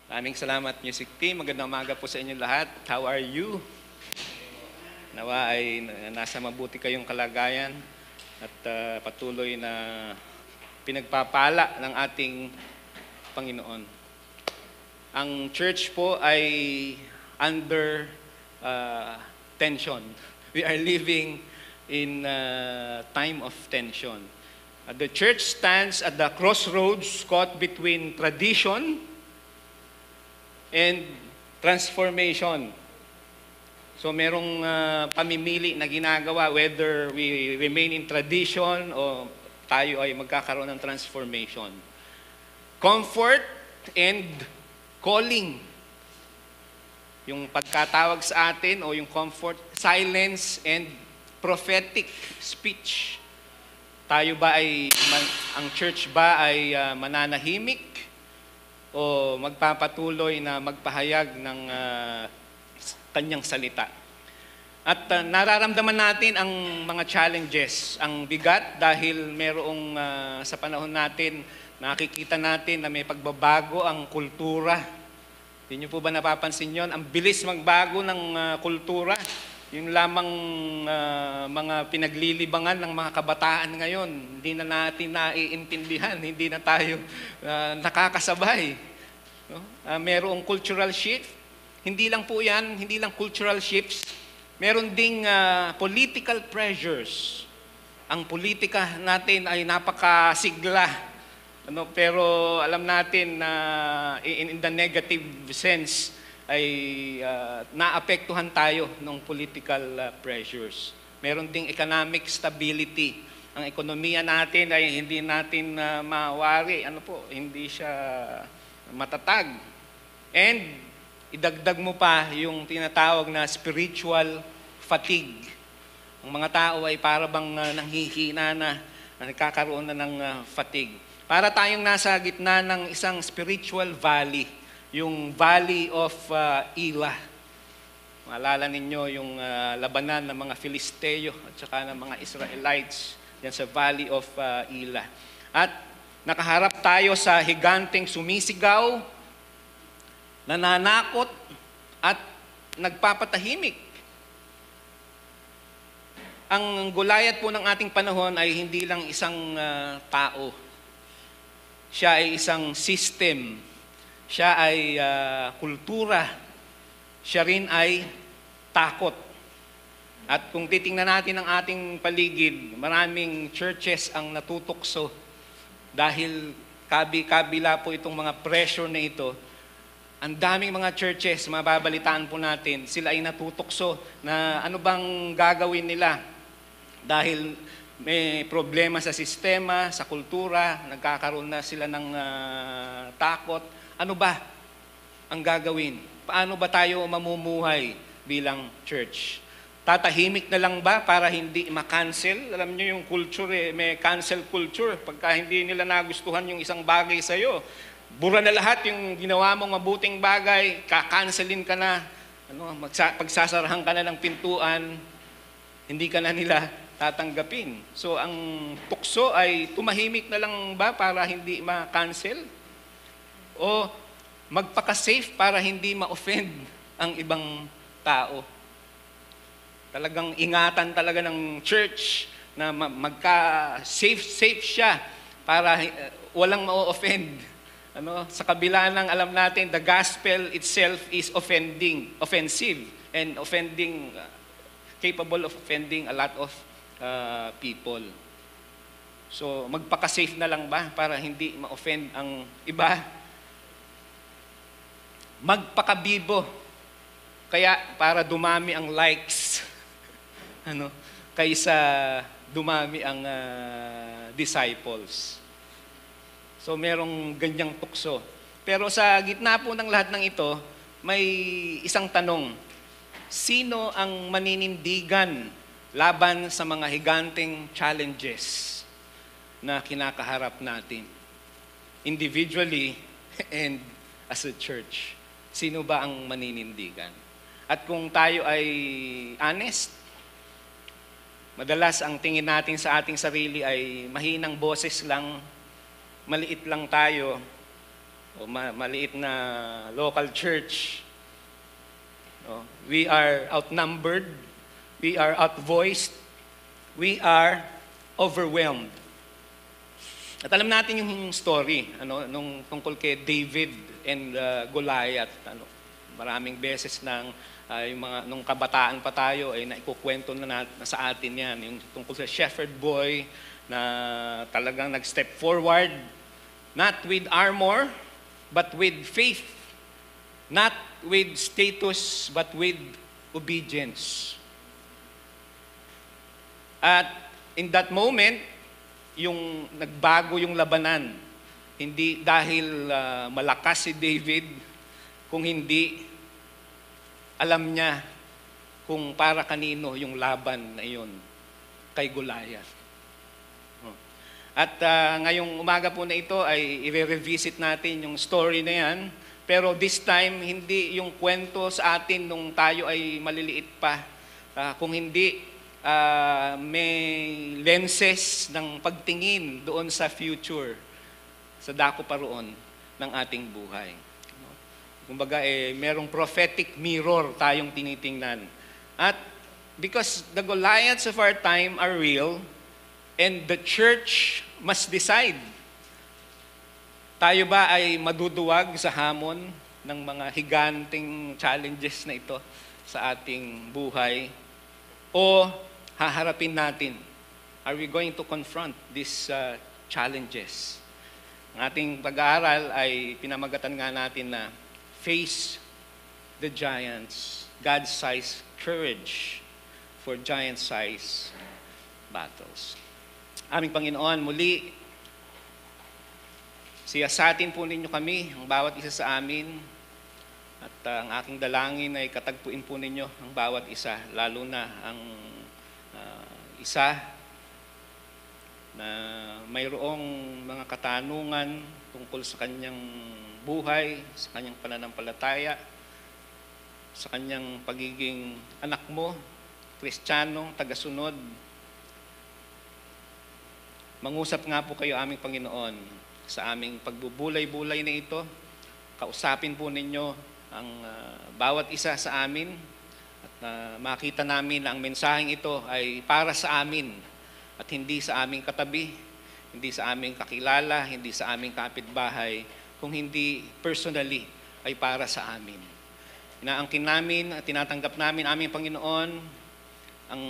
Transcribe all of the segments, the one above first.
Maraming salamat, music team. Magandang umaga po sa inyo lahat. How are you? Nawa ay nasa mabuti kayong kalagayan at patuloy na pinagpapala ng ating Panginoon. Ang church po ay under tension. We are living in time of tension. The church stands at the crossroads caught between tradition and transformation. So merong pamimili na ginagawa whether we remain in tradition o tayo ay magkakaroon ng transformation. Comfort and calling. Yung pagkatawag sa atin o yung comfort, silence and prophetic speech. Tayo ba ay, ang church ba ay mananahimik o magpapatuloy na magpahayag ng kanyang salita? At nararamdaman natin ang mga challenges, ang bigat dahil merong sa panahon natin, nakikita natin na may pagbabago ang kultura. Hindi niyo po ba napapansin yon? Ang bilis magbago ng kultura. Yung lamang mga pinaglilibangan ng mga kabataan ngayon, hindi na natin naiintindihan, hindi na tayo nakakasabay. No? Merong cultural shift. Hindi lang po yan, hindi lang cultural shifts. Meron ding political pressures. Ang politika natin ay napakasigla. Pero alam natin na in the negative sense, ay naapektuhan tayo ng political pressures. Meron ding economic stability. Ang ekonomiya natin ay hindi natin mawari. Hindi siya matatag. And idagdag mo pa yung tinatawag na spiritual fatigue. Ang mga tao ay para bang nanghihina na nagkakaroon na ng fatigue. Para tayong nasa gitna ng isang spiritual valley. Yung Valley of Elah. Maalala ninyo yung labanan ng mga Filisteo at saka ng mga Israelites yan sa Valley of Elah. At nakaharap tayo sa higanteng sumisigaw, nananakot at nagpapatahimik. Ang Goliath po ng ating panahon ay hindi lang isang tao. Siya ay isang system. Siya ay kultura. Siya rin ay takot. At kung titingnan natin ang ating paligid, maraming churches ang natutukso dahil kabila po itong mga pressure na ito. Ang daming mga churches, mababalitaan po natin, sila ay natutukso na ano bang gagawin nila dahil may problema sa sistema, sa kultura, nagkakaroon na sila ng takot. Ano ba ang gagawin? Paano ba tayo mamumuhay bilang church? Tatahimik na lang ba para hindi ma-cancel? Alam niyo yung culture, may cancel culture. Pagka hindi nila nagustuhan yung isang bagay sa'yo, bura na lahat yung ginawa mong mabuting bagay, kakancelin ka na, pagsasarahan ka na ng pintuan, hindi ka na nila tatanggapin. So ang tukso ay tumahimik na lang ba para hindi ma-cancel? O magpaka-safe para hindi ma-offend ang ibang tao. Talagang ingatan talaga ng church na magka-safe siya para walang ma-offend. Sa kabila ng alam natin, the gospel itself is offensive and capable of offending a lot of people. So magpaka-safe na lang ba para hindi ma-offend ang iba? Magpakabibo. Kaya para dumami ang likes, kaysa dumami ang disciples. So merong ganyang tukso. Pero sa gitna po ng lahat ng ito, may isang tanong. Sino ang maninindigan laban sa mga higanteng challenges na kinakaharap natin? Individually and as a church. Sino ba ang maninindigan? At kung tayo ay honest, madalas ang tingin natin sa ating sarili ay mahinang boses lang, maliit lang tayo, o maliit na local church. No? We are outnumbered, we are outvoiced, we are overwhelmed. At alam natin yung story nung tungkol kay David and Goliath. Maraming beses nang yung mga nung kabataan pa tayo ay naikukwento na sa atin 'yan, yung tungkol sa shepherd boy na talagang nag-step forward, not with armor but with faith, not with status but with obedience. At in that moment, yung nagbago yung labanan, hindi dahil malakas si David, kung hindi alam niya kung para kanino yung laban na iyon kay Goliath. At ngayong umaga po na ito ay i-revisit natin yung story na yan. Pero this time, hindi yung kwento sa atin nung tayo ay maliliit pa. Kung hindi, may lenses ng pagtingin doon sa future, sa dako pa roon ng ating buhay. Kumbaga, merong prophetic mirror tayong tinitingnan. At because the Goliaths of our time are real, and the church must decide. Tayo ba ay maduduwag sa hamon ng mga higanting challenges na ito sa ating buhay? O haharapin natin? Are we going to confront these challenges? Ang ating pag-aaral ay pinamagatan nga natin na face the giants, God-sized courage for giant-sized battles. Aming Panginoon, muli, siyasatin po ninyo kami, ang bawat isa sa amin, at ang aking dalangin ay katagpuin po ninyo ang bawat isa, lalo na ang isa na mayroong mga katanungan tungkol sa kanyang buhay, sa kanyang pananampalataya, sa kanyang pagiging anak mo, Kristiyanong, tagasunod. Mangusap nga po kayo aming Panginoon sa aming pagbubulay-bulay na ito. Kausapin po ninyo ang bawat isa sa amin at makita namin na ang mensaheng ito ay para sa amin at hindi sa aming katabi, hindi sa aming kakilala, hindi sa aming kapitbahay, kung hindi personally ay para sa amin. Inaangkin namin at tinatanggap namin aming Panginoon ang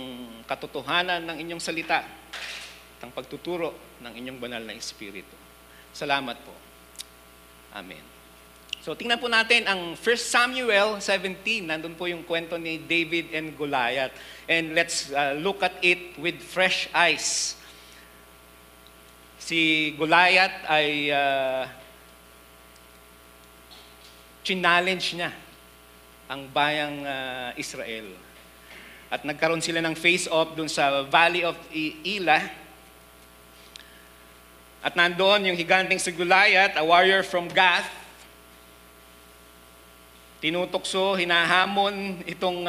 katotohanan ng inyong salita at ang pagtuturo ng inyong banal na Espiritu. Salamat po. Amen. So tingnan po natin ang 1 Samuel 17. Nandun po yung kwento ni David and Goliath. And let's look at it with fresh eyes. Si Goliath ay challenge niya ang bayang Israel. At nagkaroon sila ng face-off dun sa Valley of Elah. At nandoon yung higanting si Goliath, a warrior from Gath. Tinutokso, hinahamon itong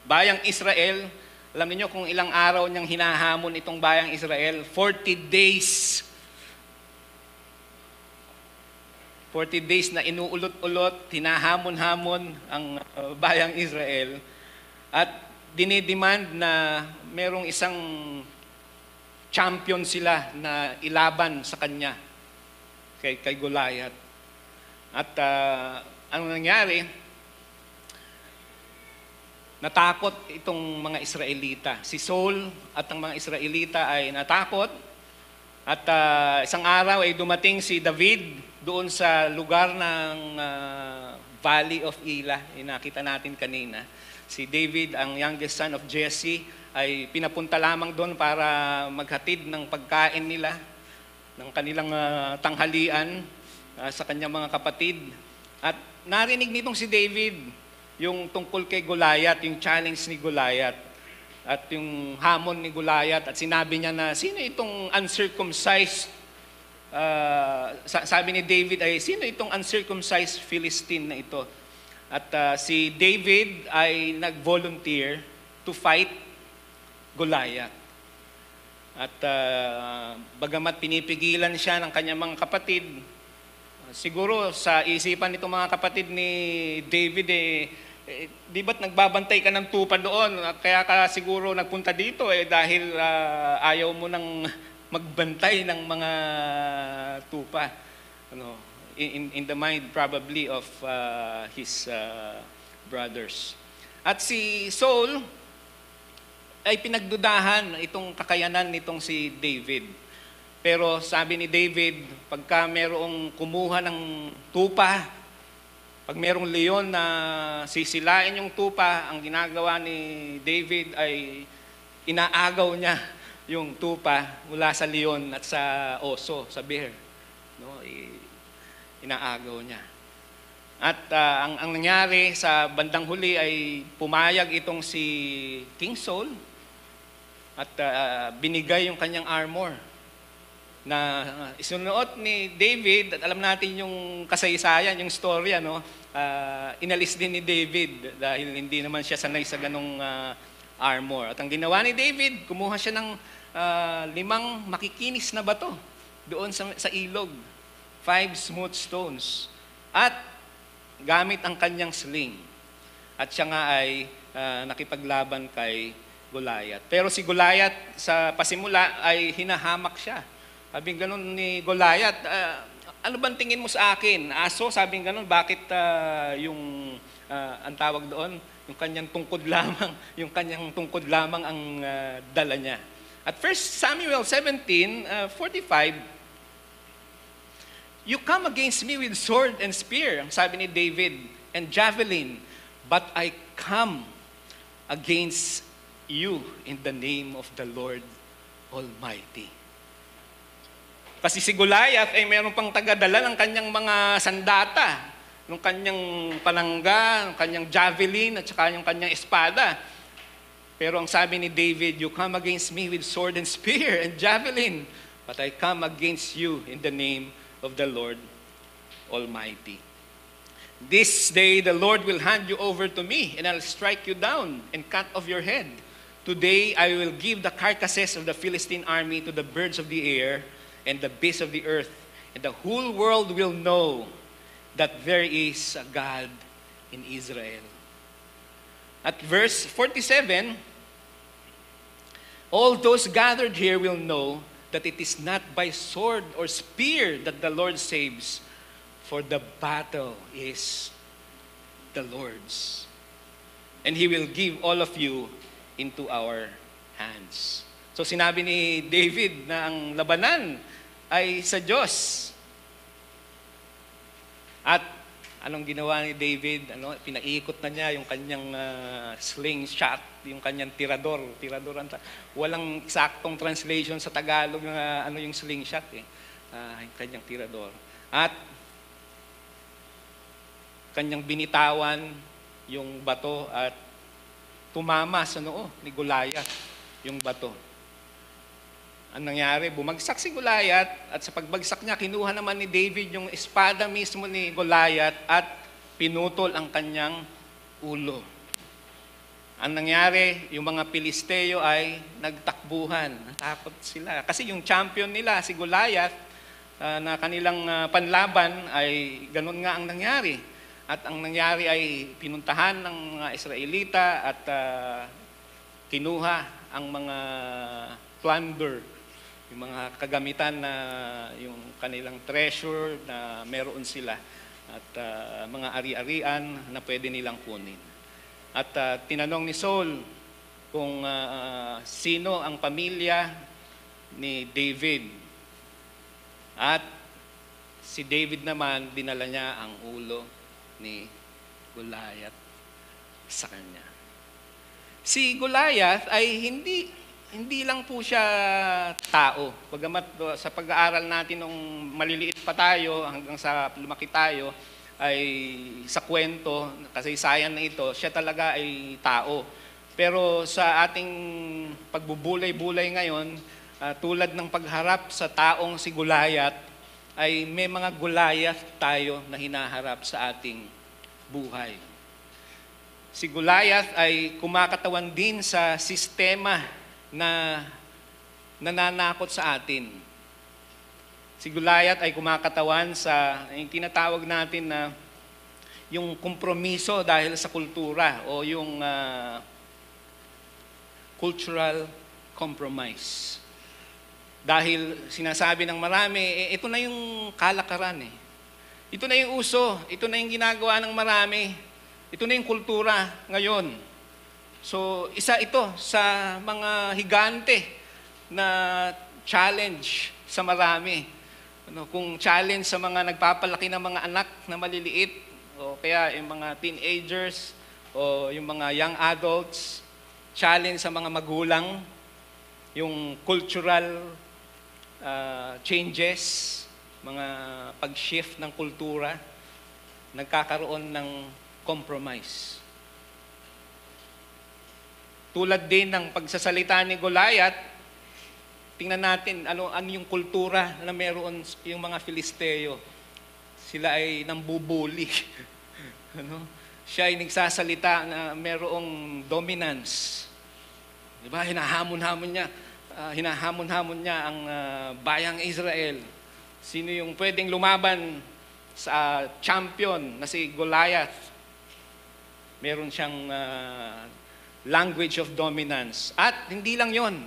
bayang Israel. Alam niyo kung ilang araw niyang hinahamon itong bayang Israel? 40 days. 40 days na inuulot-ulot, hinahamon-hamon ang bayang Israel. At dinidemand na merong isang champion sila na ilaban sa kanya, kay Goliath. At ano nangyari? Natakot itong mga Israelita. Si Saul at ang mga Israelita ay natakot. At isang araw ay dumating si David doon sa lugar ng Valley of Elah. Nakita natin kanina. Si David, ang youngest son of Jesse, ay pinapunta lamang doon para maghatid ng pagkain nila, ng kanilang tanghalian sa kanyang mga kapatid. At narinig nitong si David yung tungkol kay Goliath, yung challenge ni Goliath at yung hamon ni Goliath, at sinabi niya na sino itong uncircumcised, sabi ni David ay sino itong uncircumcised Philistine na ito. At si David ay nag-volunteer to fight Goliath. At bagamat pinipigilan siya ng kanyang mga kapatid, siguro sa isipan nitong mga kapatid ni David, di ba't nagbabantay ka ng tupa doon? Kaya ka siguro nagpunta dito dahil ayaw mo nang magbantay ng mga tupa. Ano, in the mind probably of his brothers. At si Saul ay pinagdudahan itong kakayanan nitong si David. Pero sabi ni David, pagka merong kumuha ng tupa, pag merong leon na sisilain yung tupa, ang ginagawa ni David ay inaagaw niya yung tupa mula sa leon at sa oso, sa bear. No? Inaagaw niya. At ang nangyari sa bandang huli ay pumayag itong si King Saul at binigay yung kanyang armor na isunuot ni David. At alam natin yung kasaysayan, yung story, inalis din ni David dahil hindi naman siya sanay sa ganong armor. At ang ginawa ni David, kumuha siya ng 5 makikinis na bato doon sa ilog, 5 smooth stones, at gamit ang kanyang sling. At siya nga ay nakipaglaban kay Goliath. Pero si Goliath sa pasimula ay hinahamak siya. Sabing ganun ni Goliath, ano bang tingin mo sa akin? Aso, sabing ganun, bakit ang tawag doon, yung kanyang tungkod lamang ang dala niya. At 1 Samuel 17:45, you come against me with sword and spear, ang sabi ni David, and javelin, but I come against you in the name of the Lord Almighty. Kasi si Goliath ay mayroon pang tagadala ng kanyang mga sandata, ng kanyang palangga, ng kanyang javelin, at saka yung kanyang espada. Pero ang sabi ni David, you come against me with sword and spear and javelin, but I come against you in the name of the Lord Almighty. This day the Lord will hand you over to me, and I'll strike you down and cut off your head. Today I will give the carcasses of the Philistine army to the birds of the air and the beasts of the earth, and the whole world will know that there is a God in Israel. At verse 47, all those gathered here will know that it is not by sword or spear that the Lord saves, for the battle is the Lord's. And He will give all of you into our hands. So sinabi ni David na ang labanan ay sa Diyos. At anong ginawa ni David? Pinaikot na niya yung kanyang slingshot, yung kanyang tirador. Walang eksaktong translation sa Tagalog na yung slingshot yung kanyang tirador. At kanyang binitawan yung bato at tumama sa noo ni Goliath yung bato. Ang nangyari, bumagsak si Goliath, at sa pagbagsak niya, kinuha naman ni David yung espada mismo ni Goliath at pinutol ang kanyang ulo. Ang nangyari, yung mga Pilisteo ay nagtakbuhan. Natakot sila. Kasi yung champion nila, si Goliath, na kanilang panlaban, ay ganun nga ang nangyari. At ang nangyari ay pinuntahan ng mga Israelita at kinuha ang mga plunder, yung mga kagamitan na yung kanilang treasure na meron sila, at mga ari-arian na pwede nilang kunin. At tinanong ni Saul kung sino ang pamilya ni David. At si David naman, dinala niya ang ulo ni Goliath sa kanya. Si Goliath ay hindi lang po siya tao. Bagamat sa pag-aaral natin nung maliliit pa tayo hanggang sa lumaki tayo, ay sa kwento, kasaysayan na ito, siya talaga ay tao. Pero sa ating pagbubulay-bulay ngayon, tulad ng pagharap sa taong si Goliath, ay may mga Goliath tayo na hinaharap sa ating buhay. Si Goliath ay kumakatawan din sa sistema na nananakot sa atin. Si Goliath ay kumakatawan sa yung tinatawag natin na yung kompromiso dahil sa kultura o yung cultural compromise. Dahil sinasabi ng marami, ito na yung kalakaran eh. Ito na yung uso, ito na yung ginagawa ng marami, ito na yung kultura ngayon. So, isa ito sa mga higante na challenge sa marami. Kung challenge sa mga nagpapalaki ng mga anak na maliliit, o kaya yung mga teenagers, o yung mga young adults, challenge sa mga magulang, yung cultural changes, mga pag-shift ng kultura, nagkakaroon ng compromise. Tulad din ng pagsasalita ni Goliath, tingnan natin ano yung kultura na meron yung mga Filisteo. Sila ay nambubuli. Siya ay nagsasalita na merong dominance. Diba? Hinahamon-hamon niya ang bayang Israel. Sino yung pwedeng lumaban sa champion na si Goliath? Meron siyang language of dominance. At hindi lang yon,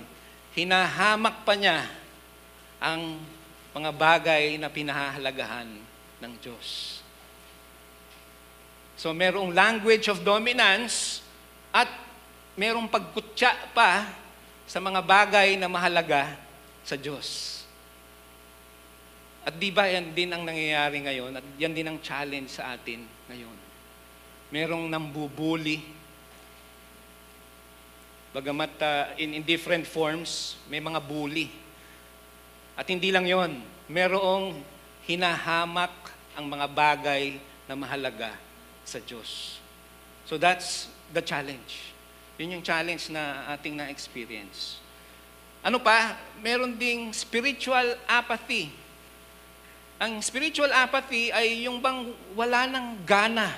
hinahamak pa niya ang mga bagay na pinahahalagahan ng Diyos. So merong language of dominance at merong pagkutya pa sa mga bagay na mahalaga sa Diyos. At di ba yan din ang nangyayari ngayon at yan din ang challenge sa atin ngayon. Merong nambubuli. Bagamat in different forms, may mga bully. At hindi lang yon, merong hinahamak ang mga bagay na mahalaga sa Diyos. So that's the challenge. Yun yung challenge na ating na-experience. Ano pa? Meron ding spiritual apathy. Ang spiritual apathy ay yung bang wala ng gana.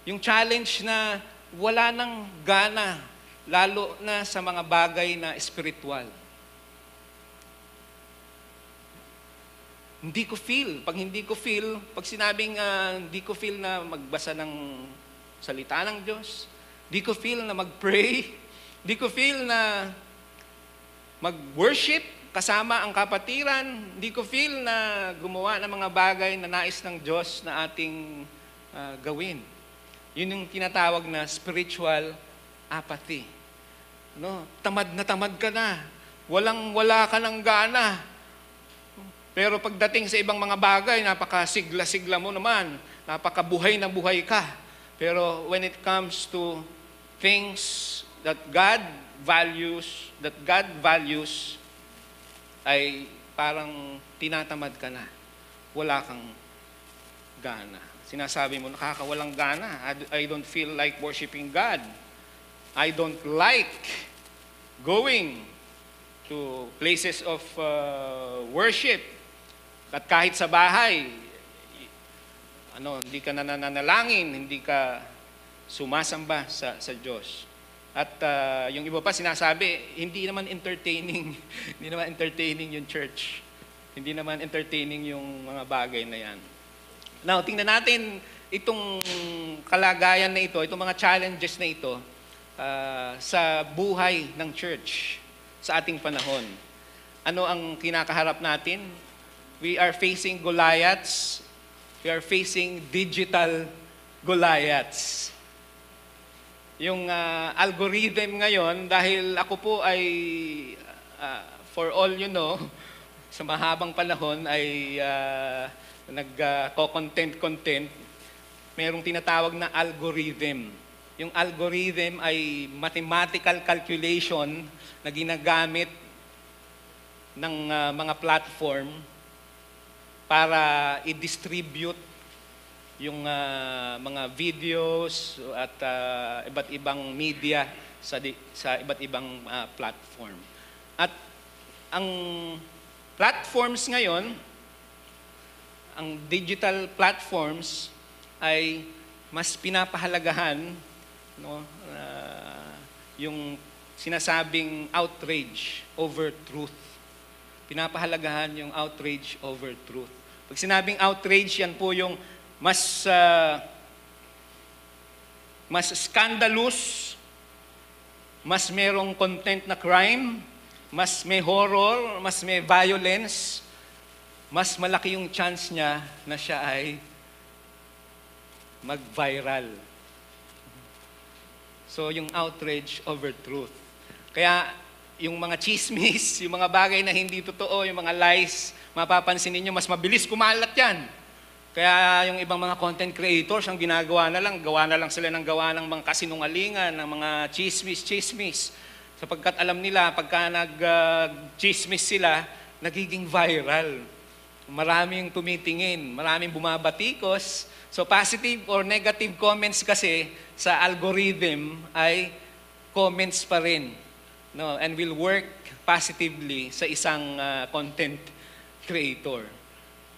Yung challenge na wala ng gana, lalo na sa mga bagay na spiritual. Hindi ko feel. Pag sinabing hindi ko feel na magbasa ng salita ng Diyos, hindi ko feel na mag-pray, hindi ko feel na mag-worship kasama ang kapatiran, hindi ko feel na gumawa ng mga bagay na nais ng Diyos na ating gawin. Yun yung tinatawag na spiritual apathy. Tamad ka na. Wala ka ng gana. Pero pagdating sa ibang mga bagay, napakasigla-sigla mo naman. Napakabuhay na buhay ka. Pero when it comes to things that God values, ay parang tinatamad ka na. Wala kang gana. Sinasabi mo, nakakawalang gana. I don't feel like worshiping God. I don't like going to places of worship. At kahit sa bahay, hindi ka nananalangin, hindi ka sumasamba sa Diyos. At yung iba pa sinasabi, hindi naman entertaining yung church. Hindi naman entertaining yung mga bagay na yan. Now, tingnan natin itong kalagayan na ito, itong mga challenges na ito sa buhay ng church sa ating panahon. Ano ang kinakaharap natin? We are facing Goliaths. We are facing digital Goliaths. Yung algorithm ngayon, dahil ako po ay, for all you know, sa mahabang panahon ay nag-content, mayroong tinatawag na algorithm. Yung algorithm ay mathematical calculation na ginagamit ng mga platform para i-distribute yung mga videos at iba't ibang media sa iba't ibang platform. At ang platforms ngayon, ang digital platforms ay mas pinapahalagahan yung sinasabing outrage over truth. pinapahalagahan yung outrage over truth. Pag sinabing outrage, yan po yung mas scandalous, mas merong content na crime, mas may horror, mas may violence, mas malaki yung chance niya na siya ay mag-viral. So, yung outrage over truth. Kaya, yung mga chismis, yung mga bagay na hindi totoo, yung mga lies, mapapansin ninyo, mas mabilis kumalat yan. Kaya yung ibang mga content creators, ang ginagawa na lang, gawa na lang sila ng gawa ng mga kasinungalingan, ng mga chismis. Sapagkat alam nila, pagka nag-chismis sila, nagiging viral. Maraming tumitingin, maraming bumabatikos. So positive or negative comments kasi sa algorithm ay comments pa rin. No? And will work positively sa isang content creator.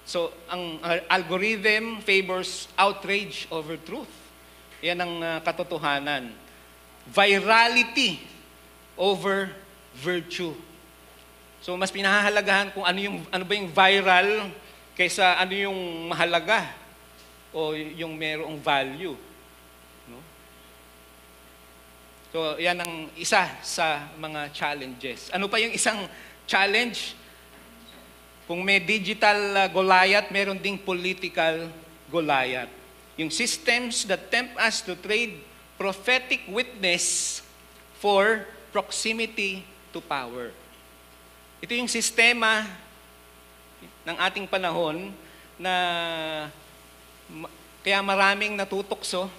So, ang algorithm favors outrage over truth. Yan ang katotohanan. Virality over virtue. So, mas pinahahalagahan kung ano ba yung viral kaysa ano yung mahalaga o yung merong value. No? So, yan ang isa sa mga challenges. Ano pa yung isang challenge? Kung may digital Goliath, meron ding political Goliath. Yung systems that tempt us to trade prophetic witness for proximity to power. Ito yung sistema ng ating panahon na kaya maraming natutokso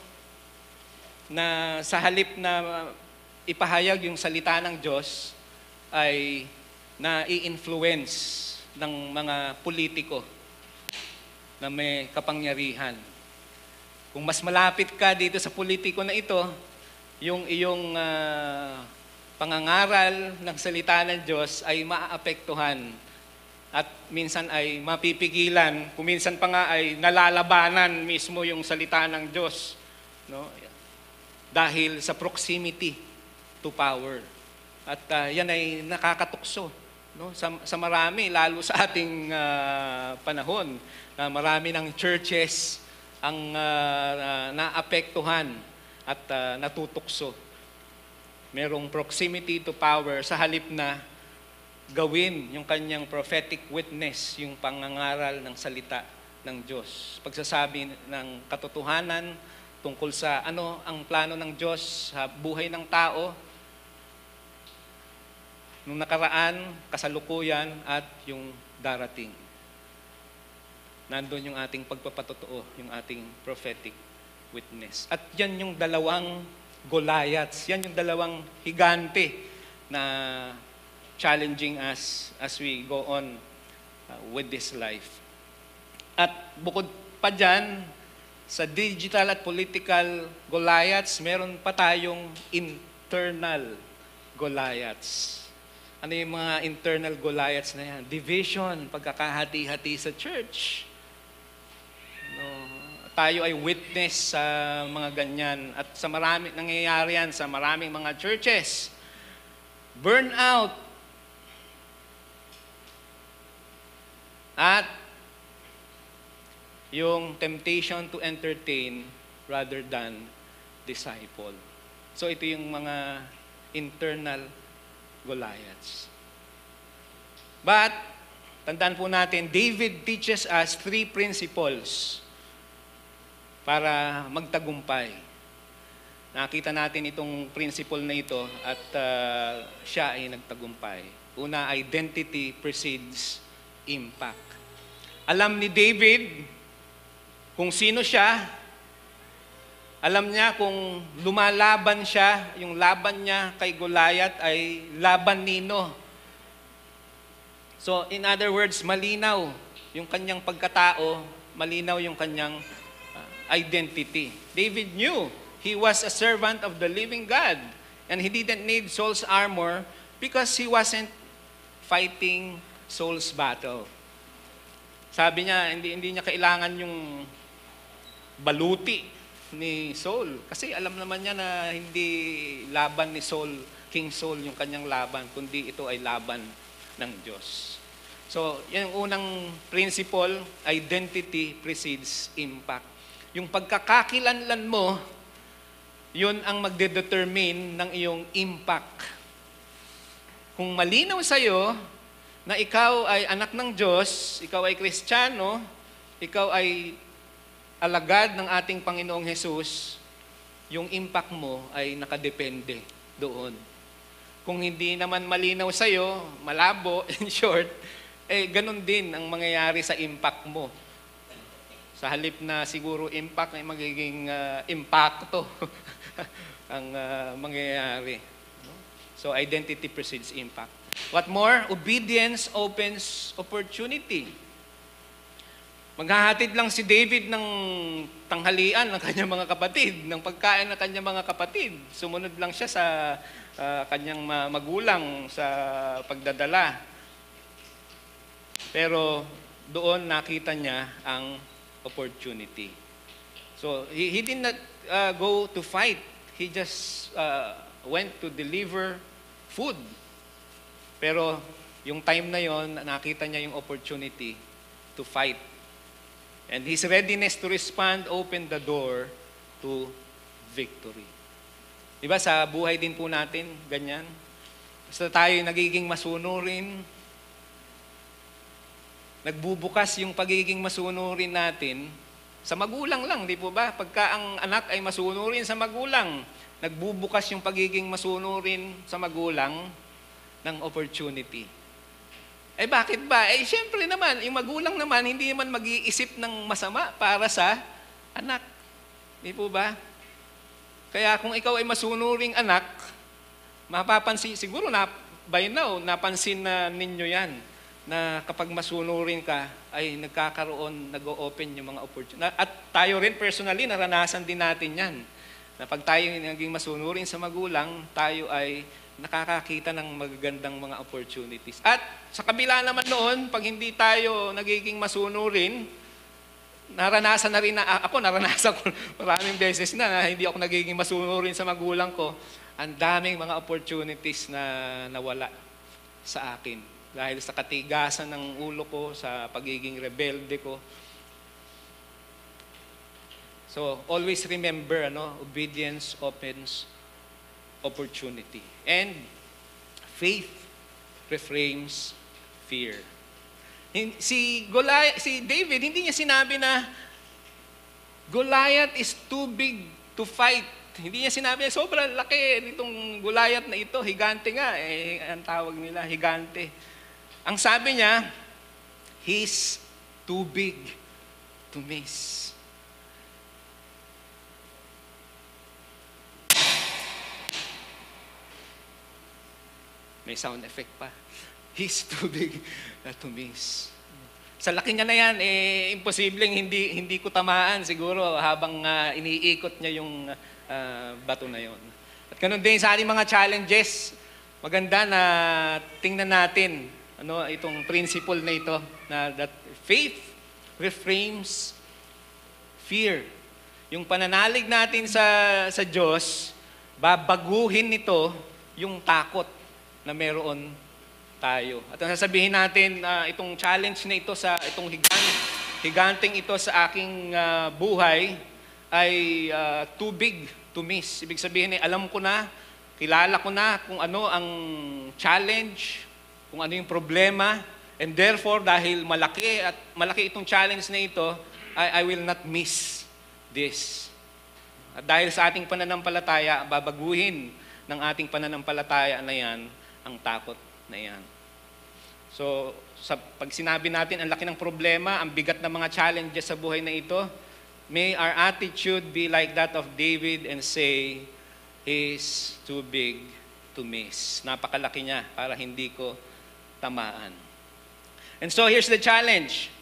na sa halip na ipahayag yung salita ng Diyos ay na-i-influence ng mga politiko na may kapangyarihan. Kung mas malapit ka dito sa politiko na ito, yung iyong pangangaral ng salita ng Diyos ay maaapektuhan at minsan ay mapipigilan, kung minsan pa nga ay nalalabanan mismo yung salita ng Diyos, no? Dahil sa proximity to power. At yan ay nakakatukso. No, sa marami, lalo sa ating panahon, na marami ng churches ang naapektuhan at natutukso. Merong proximity to power sa halip na gawin yung kanyang prophetic witness, yung pangangaral ng salita ng Diyos. Pagsasabi ng katotohanan tungkol sa ano ang plano ng Diyos sa buhay ng tao, nung nakaraan, kasalukuyan, at yung darating. Nandun yung ating pagpapatotoo, yung ating prophetic witness. At yan yung dalawang Goliaths, yan yung dalawang higante na challenging us as we go on with this life. At bukod pa dyan, sa digital at political Goliaths, meron pa tayong internal Goliaths. Ano yung mga internal Goliaths na yan? Division, pagkakahati-hati sa church. No, tayo ay witness sa mga ganyan. At sa marami, nangyayari yan sa maraming mga churches. Burnout. At yung temptation to entertain rather than disciple. So ito yung mga internal Goliaths. But, tandaan po natin, David teaches us 3 principles para magtagumpay. Nakita natin itong principle na ito at siya ay nagtagumpay. Una, identity precedes impact. Alam ni David kung sino siya. Alam niya kung lumalaban siya, yung laban niya kay Goliath ay laban nino. So, in other words, malinaw yung kanyang pagkatao, malinaw yung kanyang identity. David knew he was a servant of the living God and he didn't need Saul's armor because he wasn't fighting Saul's battle. Sabi niya, hindi niya kailangan yung baluti ni Saul. Kasi alam naman niya na hindi laban ni Saul, King Saul, yung kanyang laban, kundi ito ay laban ng Diyos. So, yung unang principle, identity precedes impact. Yung pagkakakilanlan mo, yun ang magdedetermine ng iyong impact. Kung malinaw sa'yo na ikaw ay anak ng Diyos, ikaw ay Kristiyano, ikaw ay alagad ng ating Panginoong Hesus, yung impact mo ay nakadepende doon. Kung hindi naman malinaw sa'yo, malabo, in short, ganun din ang mangyayari sa impact mo. Sa halip na siguro impact ay magiging impacto ang mangyayari. So, identity precedes impact. What more? Obedience opens opportunity. Maghahatid lang si David ng tanghalian ng kanyang mga kapatid, ng pagkain ng kanyang mga kapatid. Sumunod lang siya sa kanyang magulang sa pagdadala. Pero doon nakita niya ang opportunity. So, he did not go to fight. He just went to deliver food. Pero yung time na yon, nakita niya yung opportunity to fight. And his readiness to respond opened the door to victory. Diba sa buhay din po natin, ganyan? Basta tayo nagiging masunurin, nagbubukas yung pagiging masunurin natin sa magulang lang, di po ba? Pagka ang anak ay masunurin sa magulang, nagbubukas yung pagiging masunurin sa magulang ng opportunity. Bakit ba? Siyempre naman, yung magulang naman, hindi naman mag-iisip ng masama para sa anak. Di po ba? Kaya kung ikaw ay masunuring anak, mapapansin, siguro by now, napansin na ninyo yan, na kapag masunurin ka, ay nagkakaroon, nag-o-open yung mga opportunity. At tayo rin personally, naranasan din natin yan. Na pag tayo naging masunurin sa magulang, tayo ay nakakakita ng magagandang mga opportunities. At sa kabila naman noon, pag hindi tayo nagiging masunurin, naranasan ko maraming beses na hindi ako nagiging masunurin sa magulang ko, ang daming mga opportunities na nawala sa akin. Dahil sa katigasan ng ulo ko, sa pagiging rebelde ko. So, always remember, obedience opens opportunity. And faith reframes fear. Si David, hindi niya sinabi na Goliath is too big to fight. Hindi niya sinabi, sobrang laki nitong Goliath na ito, higante nga, ang tawag nila, higante. Ang sabi niya, he's too big to miss. May sound effect pa. He's too big to miss. Sa laki niya na yan, imposibleng hindi ko tamaan siguro habang iniikot niya yung bato na yon. At ganun din sa ating mga challenges, maganda na tingnan natin itong principle na ito, na that faith reframes fear. Yung pananalig natin sa Diyos, babaguhin nito yung takot na meron tayo. At ang sasabihin natin, itong challenge na ito itong higanting ito sa aking buhay ay too big to miss. Ibig sabihin alam ko na, kilala ko na kung ano ang challenge, kung ano yung problema, and therefore dahil malaki itong challenge na ito, I will not miss this. At dahil sa ating pananampalataya, babaguhin ng ating pananampalataya na yan ang takot na yan. So, pag sinabi natin ang laki ng problema, ang bigat ng mga challenges sa buhay na ito, may our attitude be like that of David and say, he's too big to miss. Napakalaki niya para hindi ko tamaan. And so, here's the challenge.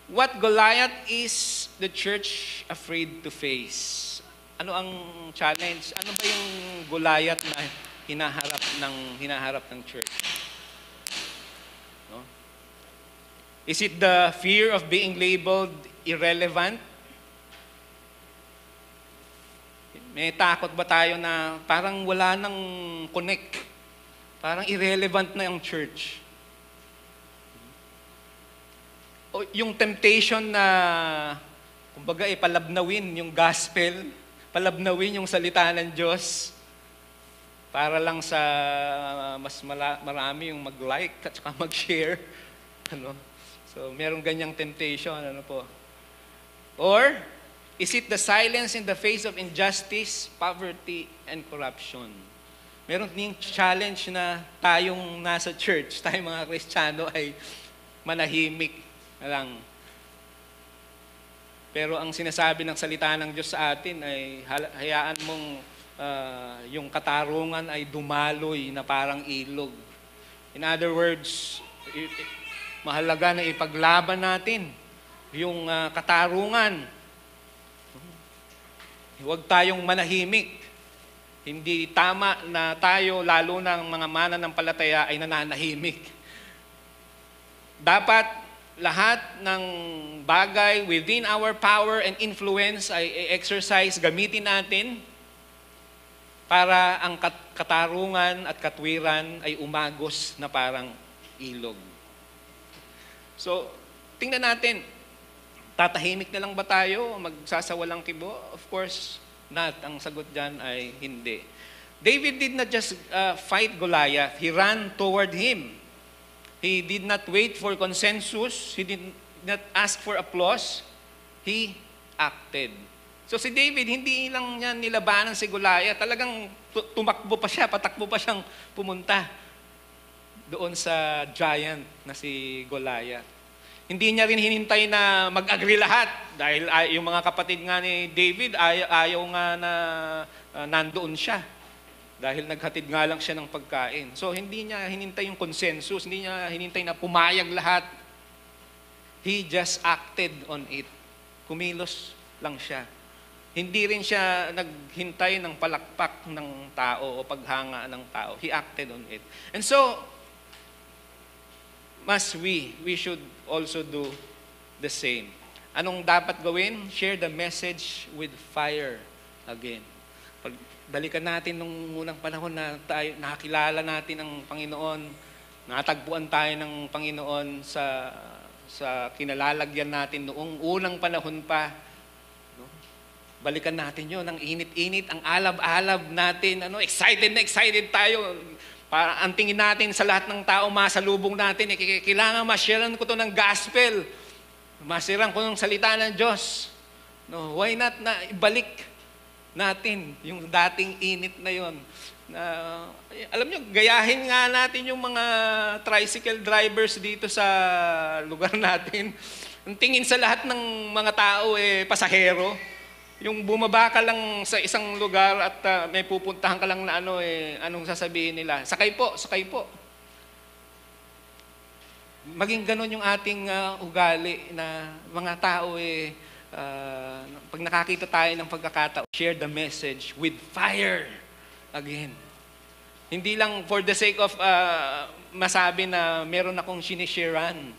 What Goliath is the church afraid to face? Ano ang challenge? Ano ba yung Goliath na hinaharap ng church? No? Is it the fear of being labeled irrelevant? May takot ba tayo na parang wala nang connect? Parang irrelevant na yung church. yung temptation na, kumbaga, palabnawin yung gospel, palabnawin yung salita ng Diyos, para lang sa mas marami yung mag-like at saka mag-share. Ano? So, merong ganyang temptation. Ano po? Or, is it the silence in the face of injustice, poverty, and corruption? Meron ding challenge na tayong nasa church, tayong mga Kristiyano ay manahimik lang. Pero ang sinasabi ng salita ng Diyos sa atin ay hayaan mong yung katarungan ay dumaloy na parang ilog. In other words, mahalaga na ipaglaban natin yung katarungan. Huwag tayong manahimik. Hindi tama na tayo, lalo ng mga mananampalataya, ay nananahimik. Dapat lahat ng bagay within our power and influence ay exercise, gamitin natin para ang katarungan at katwiran ay umagos na parang ilog. So, tingnan natin, tatahimik na lang ba tayo? Magsasawalang kibo? Of course not. Ang sagot dyan ay hindi. David did not just fight Goliath. He ran toward him. He did not wait for consensus. He did not ask for applause. He acted. So si David, hindi lang niya nilabanan si Goliath. Talagang tumakbo pa siya, patakbo pa siyang pumunta doon sa giant na si Goliath. Hindi niya rin hinintay na mag-agree lahat dahil yung mga kapatid nga ni David ayaw nga na nandoon siya dahil naghatid nga lang siya ng pagkain. So hindi niya hinintay yung consensus, hindi niya hinintay na pumayag lahat. He just acted on it. Kumilos lang siya. Hindi rin siya naghintay ng palakpak ng tao o paghanga ng tao. He acted on it. And so, we should also do the same. Anong dapat gawin? Share the message with fire again. Balikan natin nung unang panahon na tayo, nakakilala natin ang Panginoon, natagpuan tayo ng Panginoon sa kinalalagyan natin noong unang panahon pa. No? Balikan natin yun, ang init-init, ang alab-alab natin, excited na excited tayo. Para ang tingin natin sa lahat ng tao, masalubong natin, kailangan ma-sharean ko to ng gospel. Masiran ko ng salita ng Diyos. No, why not na ibalik natin yung dating init na yon? Alam nyo, gayahin nga natin yung mga tricycle drivers dito sa lugar natin. Ang tingin sa lahat ng mga tao, pasahero. Yung bumaba ka lang sa isang lugar at may pupuntahan ka lang na anong sasabihin nila? Sakay po, sakay po. Maging ganon yung ating ugali na mga tao pag nakakita tayo ng pagkakataon, share the message with fire again. Hindi lang for the sake of masabi na meron akong sinisharean,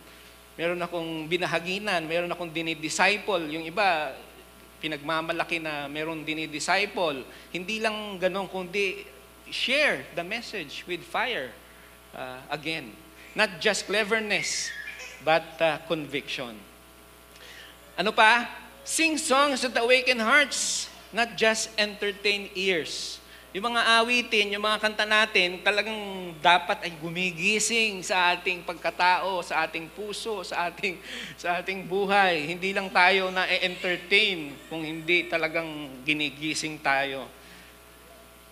meron akong binahaginan, meron akong dinidisciple. Yung iba, pinagmamalaki na meron dinidisciple. Hindi lang ganon, kundi share the message with fire again. Not just cleverness, but conviction. Ano pa? Sing songs that awaken hearts, not just entertain ears. Yung mga awitin, yung mga kanta natin, talagang dapat ay gumigising sa ating pagkatao, sa ating puso, sa ating buhay. Hindi lang tayo na-entertain kung hindi talagang ginigising tayo.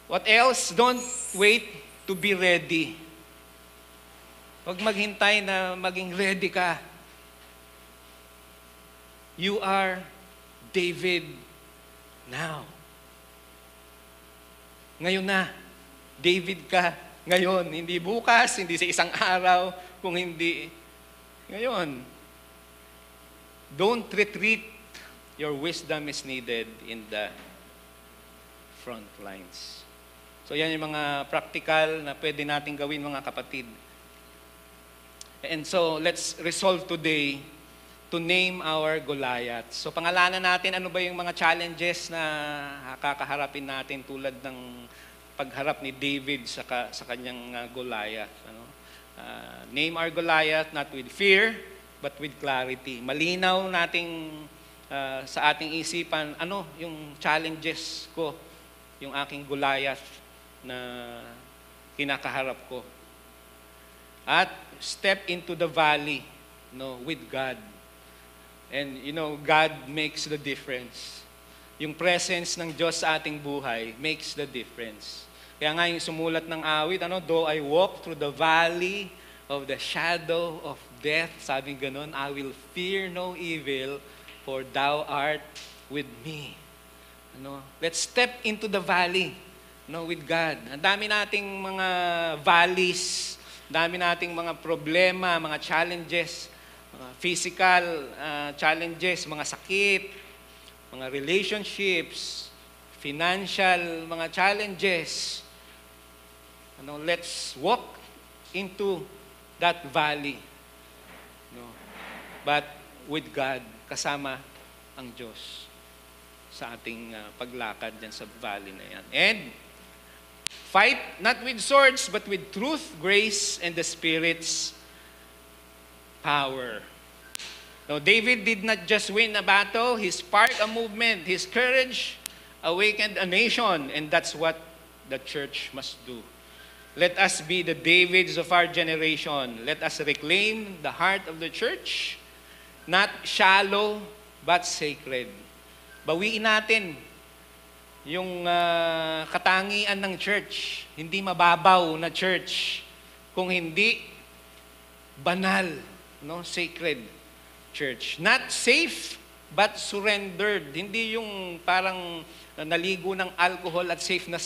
What else? Don't wait to be ready. Huwag maghintay na maging ready ka. You are David now. Ngayon na. David ka ngayon. Hindi bukas, hindi sa isang araw, kung hindi ngayon. Don't retreat. Your wisdom is needed in the front lines. So yan yung mga practical na pwede natin gawin, mga kapatid. And so let's resolve today to name our Goliath. So pangalanan natin ano ba yung mga challenges na kakaharapin natin tulad ng pagharap ni David sa kanyang Goliath. Name our Goliath not with fear, but with clarity. Malinaw nating sa ating isipan, ano yung challenges ko, yung aking Goliath na kinakaharap ko. At step into the valley, with God. And God makes the difference. Yung presence ng Diyos sa ating buhay makes the difference. Kaya nga yung sumulat ng awit, though I walk through the valley of the shadow of death, sabi ganun, I will fear no evil, for thou art with me. Let's step into the valley, with God. Ang dami nating mga valleys, dami nating mga problema, mga challenges, mga physical challenges, mga sakit, mga relationships, financial, mga challenges. Let's walk into that valley. But with God, kasama ang Diyos sa ating paglakad dyan sa valley na yan. And fight not with swords, but with truth, grace, and the Spirit's power. Now, David did not just win a battle, he sparked a movement. His courage awakened a nation, and that's what the church must do. Let us be the Davids of our generation. Let us reclaim the heart of the church, not shallow, but sacred. Bawiin natin yung katangian ng church. Hindi mababaw na church, kung hindi banal, sacred church. Not safe, but surrendered. Hindi yung parang naligo ng alcohol at safe na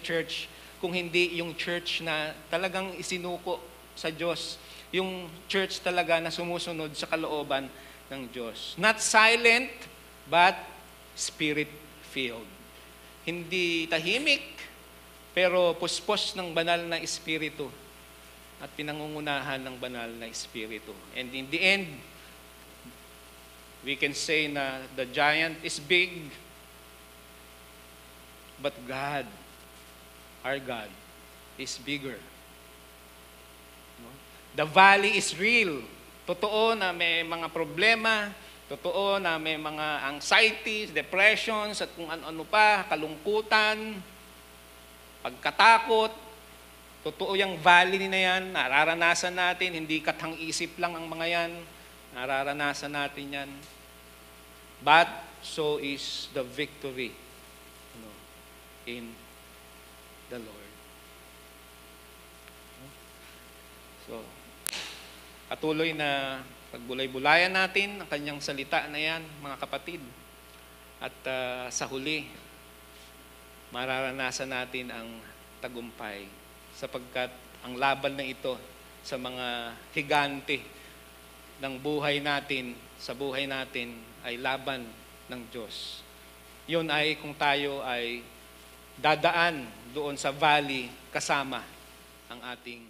church, kung hindi yung church na talagang isinuko sa Diyos. Yung church talaga na sumusunod sa kalooban ng Diyos. Not silent, but spirit-filled. Hindi tahimik, pero puspos ng banal na espiritu at pinangungunahan ng banal na espiritu. And in the end, we can say na the giant is big, but God, our God, is bigger. The valley is real. Totoo na may mga problema, totoo na may mga anxieties, depressions, at kung ano-ano pa, kalungkutan, pagkatakot. Totoo yung valley na yan, nararanasan natin, hindi kathang-isip lang ang mga yan, nararanasan natin yan. But so is the victory in the Lord. So, patuloy na pagbulay-bulayan natin ang kanyang salita na yan, mga kapatid. At sa huli, mararanasan natin ang tagumpay sapagkat ang laban na ito sa mga higante ng buhay natin, sa buhay natin ay laban ng Diyos. Yun ay kung tayo ay dadaan doon sa valley kasama ang ating